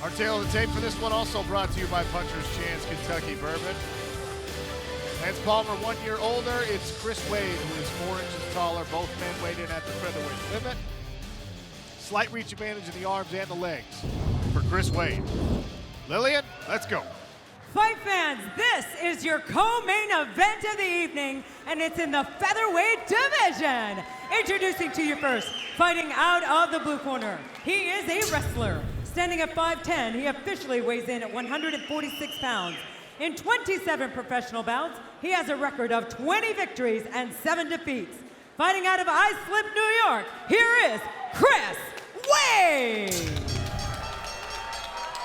Our tail of the tape for this one also brought to you by Puncher's Chance Kentucky Bourbon. Lance Palmer, 1 year older. It's Chris Wade, who is 4 inches taller. Both men weighed in at the featherweight limit. Slight reach advantage in the arms and the legs for Chris Wade. Lillian, let's go. Fight fans, this is your co-main event of the evening, and it's in the featherweight division. Introducing to you first, fighting out of the blue corner. He is a wrestler. Standing at 5'10", he officially weighs in at 146 pounds. In 27 professional bouts, he has a record of 20 victories and 7 defeats. Fighting out of Islip, New York, here is Chris Wade.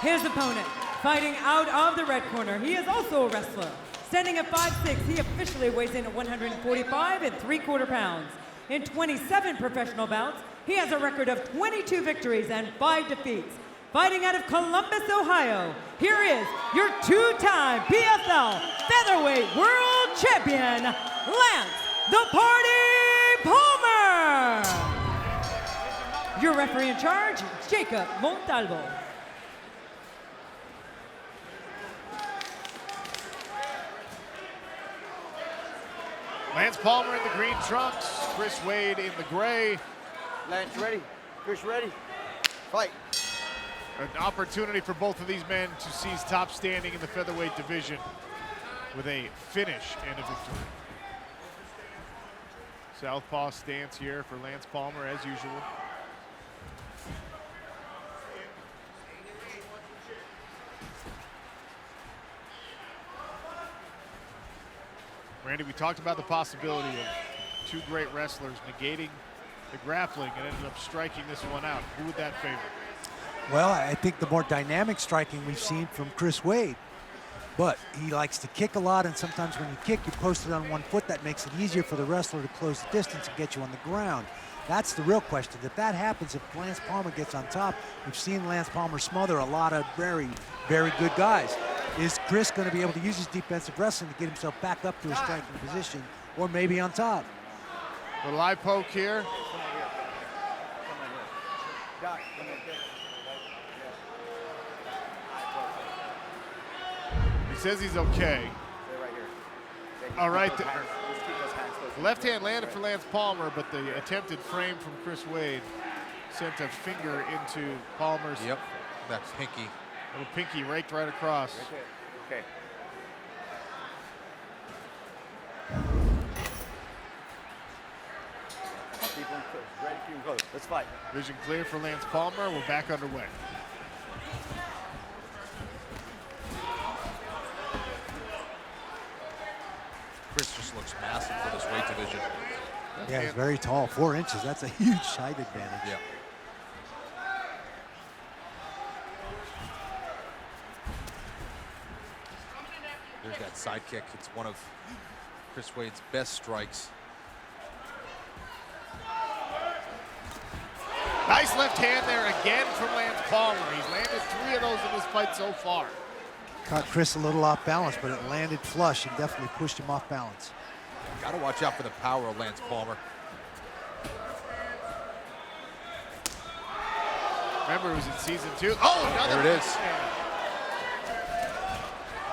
His opponent, fighting out of the red corner, he is also a wrestler. Standing at 5'6", he officially weighs in at 145 3/4 pounds. In 27 professional bouts, he has a record of 22 victories and 5 defeats. Fighting out of Columbus, Ohio, here is your 2-time PFL Featherweight World Champion, Lance "The Party" Palmer. Your referee in charge, Jacob Montalvo. Lance Palmer in the green trunks, Chris Wade in the gray. Lance ready, Chris ready, fight. An opportunity for both of these men to seize top standing in the featherweight division with a finish and a victory. Southpaw stance here for Lance Palmer as usual. Randy, we talked about the possibility of two great wrestlers negating the grappling and ended up striking this one out. Who would that favor? Well, I think the more dynamic striking we've seen from Chris Wade. But he likes to kick a lot, and sometimes when you kick, you post it on one foot. That makes it easier for the wrestler to close the distance and get you on the ground. That's the real question. If that happens, if Lance Palmer gets on top, we've seen Lance Palmer smother a lot of very, very good guys. Is Chris going to be able to use his defensive wrestling to get himself back up to a striking position, or maybe on top? A live poke here. He says he's okay. All right. Left hand landed for Lance Palmer, but the attempted frame from Chris Wade sent a finger into Palmer's. Yep, that pinky. Little pinky raked right across. Okay. Keep him close. Ready, keep him close. Let's fight. Vision clear for Lance Palmer. We're back underway. Chris just looks massive for this weight division. Yeah, he's very tall, 4 inches. That's a huge height advantage. Yeah. There's that side kick. It's one of Chris Wade's best strikes. Nice left hand there again from Lance Palmer. He's landed 3 of those in this fight so far. Caught Chris a little off balance, but it landed flush and definitely pushed him off balance. Got to watch out for the power of Lance Palmer. Remember, it was in season 2. Oh, another there it is.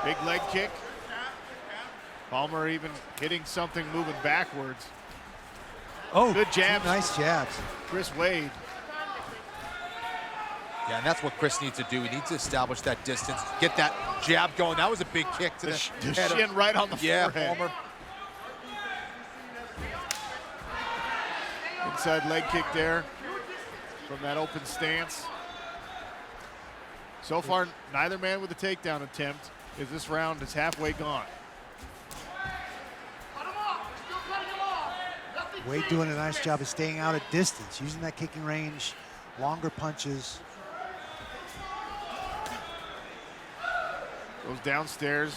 Big leg kick. Palmer even hitting something, moving backwards. Oh, good jabs. Nice jabs. Chris Wade. Yeah, and that's what Chris needs to do. He needs to establish that distance, get that jab going. That was a big kick to the head shin right on the forehead. Palmer. Inside leg kick there from that open stance. So far, neither man with a takedown attempt, as this round is halfway gone. Wade doing a nice job of staying out at distance, using that kicking range, longer punches. Goes downstairs.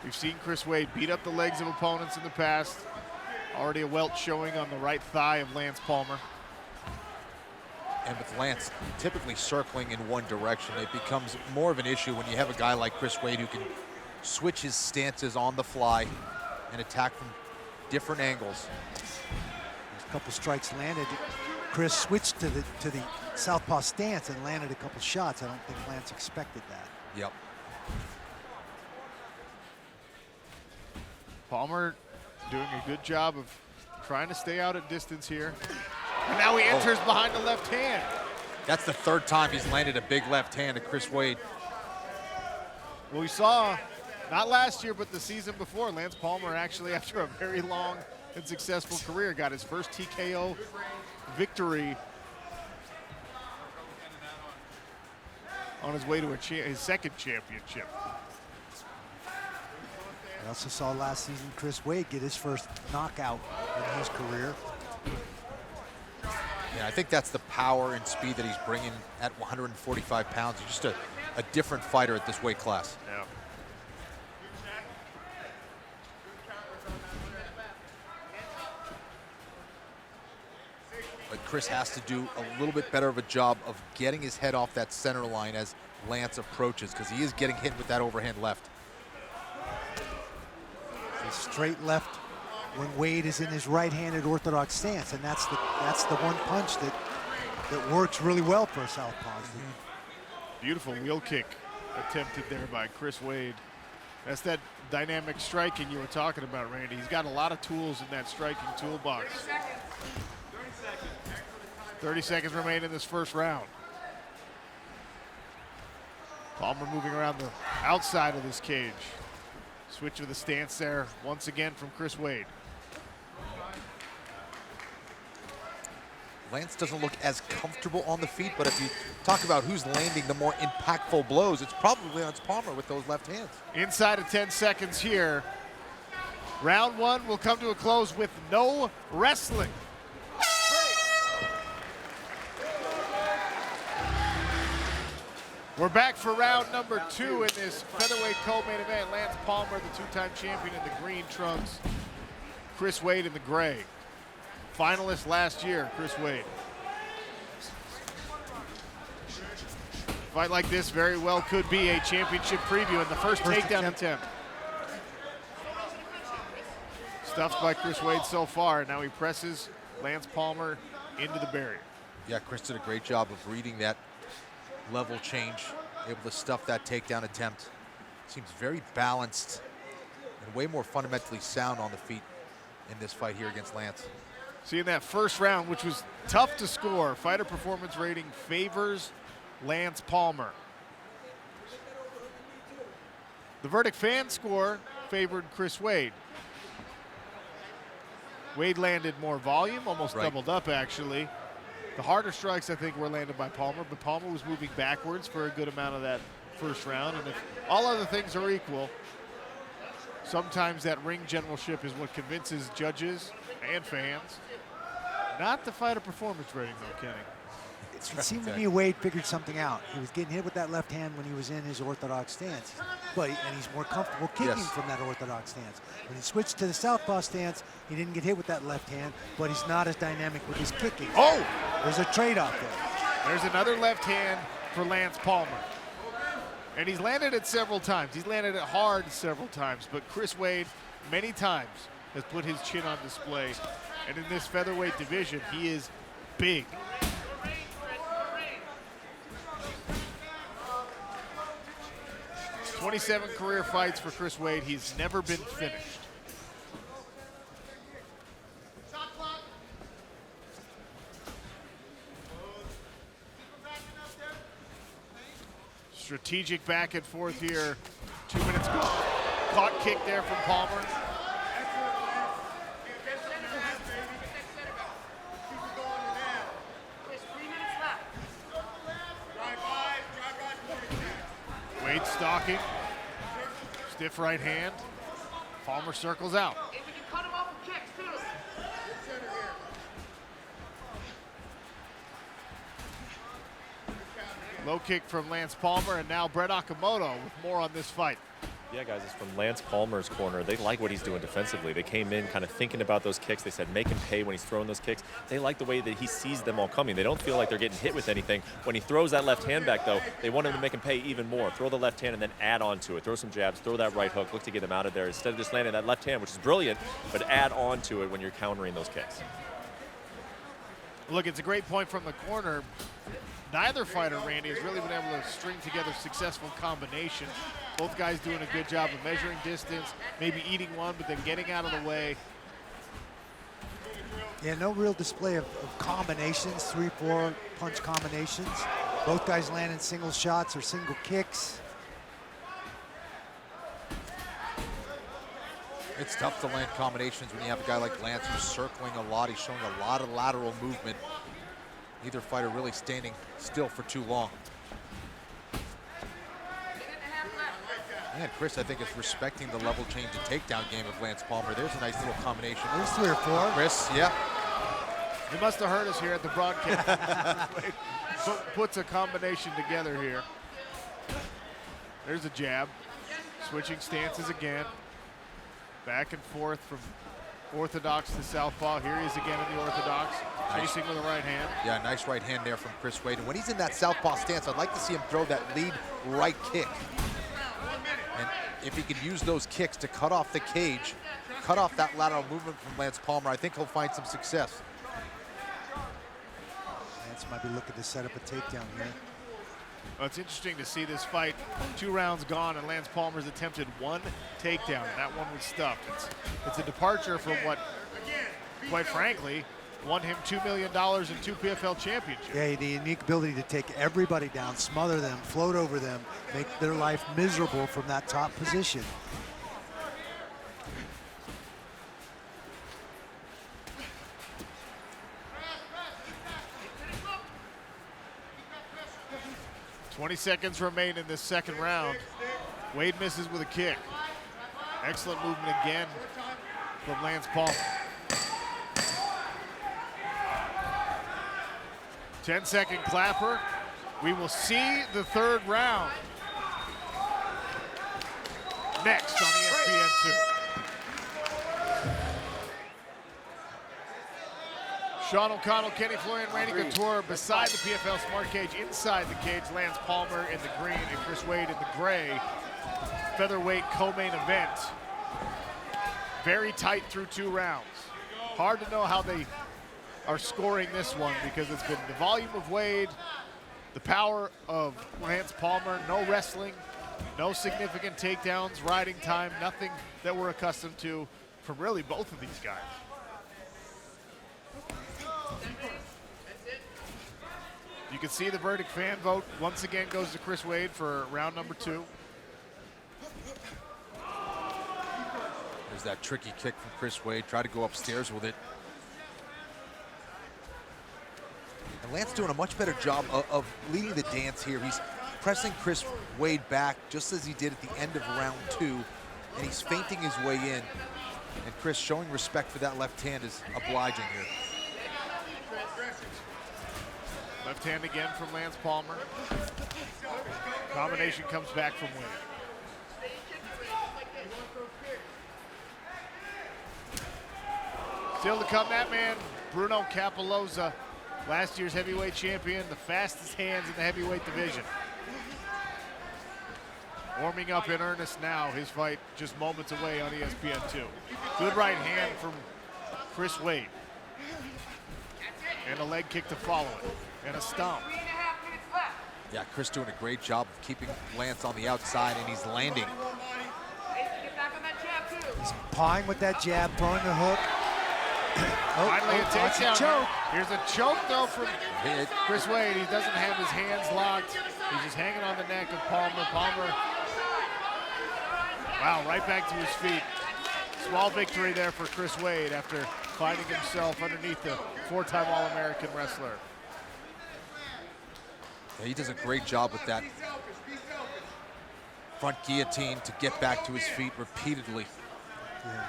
We've seen Chris Wade beat up the legs of opponents in the past. Already a welt showing on the right thigh of Lance Palmer. And with Lance typically circling in one direction, it becomes more of an issue when you have a guy like Chris Wade who can switch his stances on the fly and attack from different angles. There's a couple strikes landed. Chris switched to the southpaw stance and landed a couple shots. I don't think Lance expected that. Yep. Palmer doing a good job of trying to stay out at distance here. And now he enters behind the left hand. That's the third time he's landed a big left hand to Chris Wade. Well, we saw, not last year, but the season before, Lance Palmer actually, after a very long and successful career, got his first TKO victory on his way to his second championship. I also saw last season Chris Wade get his first knockout in his career. Yeah, I think that's the power and speed that he's bringing at 145 pounds. He's just a different fighter at this weight class. Yeah. But Chris has to do a little bit better of a job of getting his head off that center line as Lance approaches, because he is getting hit with that overhand left. A straight left when Wade is in his right-handed orthodox stance, and that's the one punch that works really well for a southpaw. Beautiful wheel kick attempted there by Chris Wade. That's that dynamic striking you were talking about, Randy. He's got a lot of tools in that striking toolbox. 30 seconds remain in this first round. Palmer moving around the outside of this cage. Switch to the stance there once again from Chris Wade. Lance doesn't look as comfortable on the feet, but if you talk about who's landing the more impactful blows, it's probably Lance Palmer with those left hands. Inside of 10 seconds here. Round one will come to a close with no wrestling. We're back for round number 2 in this featherweight co-main event. Lance Palmer, the two-time champion in the green trunks. Chris Wade in the gray. Finalist last year, Chris Wade. Fight like this very well could be a championship preview in the first takedown attempt. Stuffed by Chris Wade so far, and now he presses Lance Palmer into the barrier. Yeah, Chris did a great job of reading that level change, able to stuff that takedown attempt. Seems very balanced and way more fundamentally sound on the feet in this fight here against Lance. See, in that first round, which was tough to score, fighter performance rating favors Lance Palmer. The verdict fan score favored Chris Wade. Wade landed more volume, almost doubled up actually. The harder strikes, I think, were landed by Palmer, but Palmer was moving backwards for a good amount of that first round. And if all other things are equal, sometimes that ring generalship is what convinces judges and fans. Not the fighter performance rating, though, Kenny. It seemed to me Wade figured something out. He was getting hit with that left hand when he was in his orthodox stance, and he's more comfortable kicking from that orthodox stance. When he switched to the southpaw stance, he didn't get hit with that left hand, but he's not as dynamic with his kicking. Oh! There's a trade-off there. There's another left hand for Lance Palmer. And he's landed it several times. He's landed it hard several times, but Chris Wade many times has put his chin on display. And in this featherweight division, he is big. '27 career fights for Chris Wade. He's never been finished. Strategic back and forth here. 2 minutes go. Caught kick there from Palmer. Wade stalking. Stiff right hand. Palmer circles out. Low kick from Lance Palmer, and now Brett Okamoto with more on this fight. Yeah, guys, it's from Lance Palmer's corner. They like what he's doing defensively. They came in kind of thinking about those kicks. They said make him pay when he's throwing those kicks. They like the way that he sees them all coming. They don't feel like they're getting hit with anything. When he throws that left hand back, though, they want him to make him pay even more. Throw the left hand and then add on to it. Throw some jabs, throw that right hook, look to get them out of there instead of just landing that left hand, which is brilliant, but add on to it when you're countering those kicks. Look, it's a great point from the corner. Neither fighter, Randy, has really been able to string together successful combinations. Both guys doing a good job of measuring distance, maybe eating one, but then getting out of the way. Yeah, no real display of combinations, 3-4 punch combinations. Both guys landing single shots or single kicks. It's tough to land combinations when you have a guy like Lance who's circling a lot. He's showing a lot of lateral movement. Neither fighter really standing still for too long. And Chris, I think, is respecting the level change and takedown game of Lance Palmer. There's a nice little combination. There's 3 or 4. Chris, yeah. He must have heard us here at the broadcast. Puts a combination together here. There's a jab. Switching stances again. Back and forth from orthodox to southpaw. Here he is again in the orthodox. Chasing with a right hand. Yeah, nice right hand there from Chris Wade. And when he's in that southpaw stance, I'd like to see him throw that lead right kick. And if he can use those kicks to cut off the cage, cut off that lateral movement from Lance Palmer, I think he'll find some success. Lance might be looking to set up a takedown here. Well, it's interesting to see this fight. 2 rounds gone, and Lance Palmer's attempted 1 takedown, and that one was stuffed. It's a departure from what, quite frankly, won him $2 million and 2 PFL championships. Yeah, the unique ability to take everybody down, smother them, float over them, make their life miserable from that top position. .20 seconds remain in this second round. Wade misses with a kick. Excellent movement again from Lance Palmer. 10-second clapper. We will see the 3rd round next on ESPN2. Sean O'Connell, Kenny Florian, Randy Couture beside the PFL Smart Cage. Inside the cage, Lance Palmer in the green and Chris Wade in the gray. Featherweight co-main event. Very tight through 2 rounds. Hard to know how they are scoring this one because it's been the volume of Wade, the power of Lance Palmer, no wrestling, no significant takedowns, riding time, nothing that we're accustomed to from really both of these guys. You can see the verdict fan vote once again goes to Chris Wade for round number 2. There's that tricky kick from Chris Wade. Try to go upstairs with it. And Lance doing a much better job of leading the dance here. He's pressing Chris Wade back just as he did at the end of round 2. And he's feinting his way in. And Chris showing respect for that left hand is obliging here. Left hand again from Lance Palmer. Combination comes back from Wade. Still to come, that man, Bruno Capoloza, last year's heavyweight champion, the fastest hands in the heavyweight division. Warming up in earnest now, his fight just moments away on ESPN2. Good right hand from Chris Wade. And a leg kick to follow it. And a stomp. Yeah, Chris doing a great job of keeping Lance on the outside, and he's landing. He's pawing with that jab, throwing the hook. Finally a takedown. Choke. Here's a choke though from Chris Wade. He doesn't have his hands locked. He's just hanging on the neck of Palmer. Palmer, wow, right back to his feet. Small victory there for Chris Wade after finding himself underneath the 4-time All-American wrestler. Yeah, he does a great job with that front guillotine to get back to his feet repeatedly. Yeah.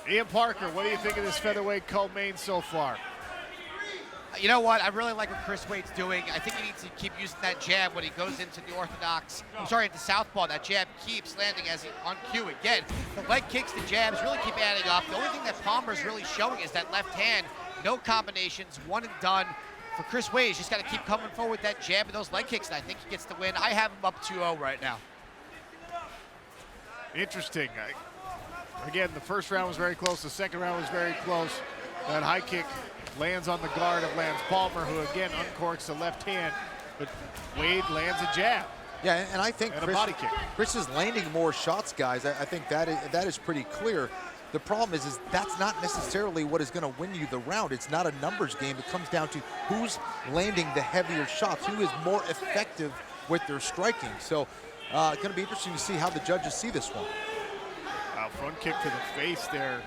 Ian Parker, what do you think of this featherweight co-main so far? You know what? I really like what Chris Wade's doing. I think he needs to keep using that jab when he goes into the orthodox. Into southpaw. That jab keeps landing as he on cue again. The leg kicks, the jabs really keep adding up. The only thing that Palmer's really showing is that left hand. No combinations, one and done. For Chris Wade, he's just got to keep coming forward with that jab and those leg kicks, and I think he gets the win. I have him up 2-0 right now. Interesting. Again, the first round was very close. The second round was very close. That high kick lands on the guard of Lance Palmer, who again uncorks the left hand, but Wade lands a jab. Yeah, and I think And a body kick. Chris is landing more shots, guys. I think that is pretty clear. The problem is that's not necessarily what is going to win you the round. It's not a numbers game. It comes down to who's landing the heavier shots, who is more effective with their striking. So it's going to be interesting to see how the judges see this one. Wow, front kick to the face there.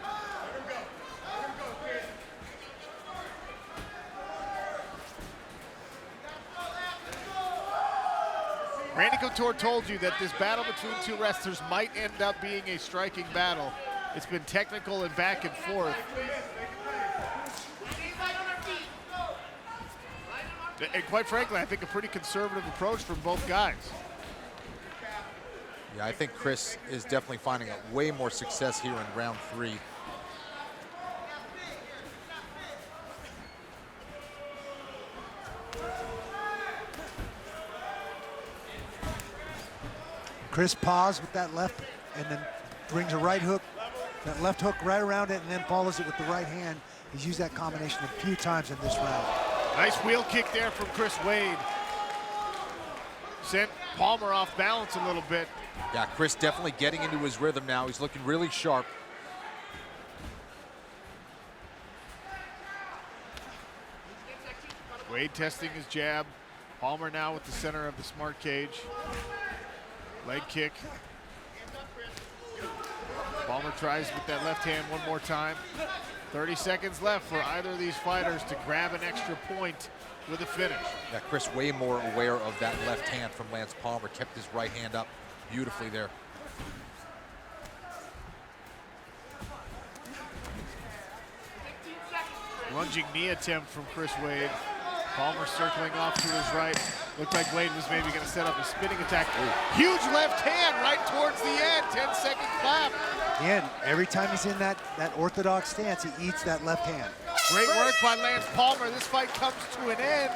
Randy Couture told you that this battle between two wrestlers might end up being a striking battle. It's been technical and back and forth. And quite frankly, I think a pretty conservative approach from both guys. Yeah, I think Chris is definitely finding way more success here in round 3. Chris paused with that left and then brings a right hook, that left hook right around it, and then follows it with the right hand. He's used that combination a few times in this round. Nice wheel kick there from Chris Wade. Sent Palmer off balance a little bit. Yeah, Chris definitely getting into his rhythm now. He's looking really sharp. Wade testing his jab. Palmer now with the center of the smart cage. Leg kick. Palmer tries with that left hand one more time. 30 seconds left for either of these fighters to grab an extra point with a finish. Yeah, Chris way more aware of that left hand from Lance Palmer. Kept his right hand up beautifully there. Lunging knee attempt from Chris Wade. Palmer circling off to his right. Looked like Wade was maybe going to set up a spinning attack. Huge left hand right towards the end. 10-second clap. Again, every time he's in that orthodox stance, he eats that left hand. Great work by Lance Palmer. This fight comes to an end.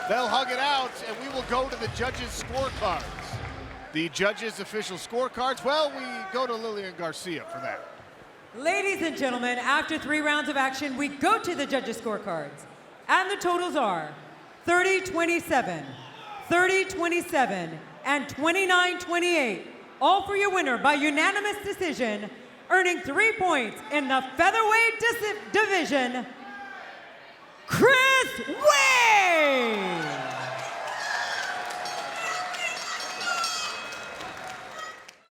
They'll hug it out, and we will go to the judges' scorecards. The judges' official scorecards, well, we go to Lillian Garcia for that. Ladies and gentlemen, after 3 rounds of action, we go to the judges' scorecards. And the totals are 30-27, 30-27, and 29-28. All for your winner by unanimous decision, earning 3 points in the featherweight division, Chris Wade!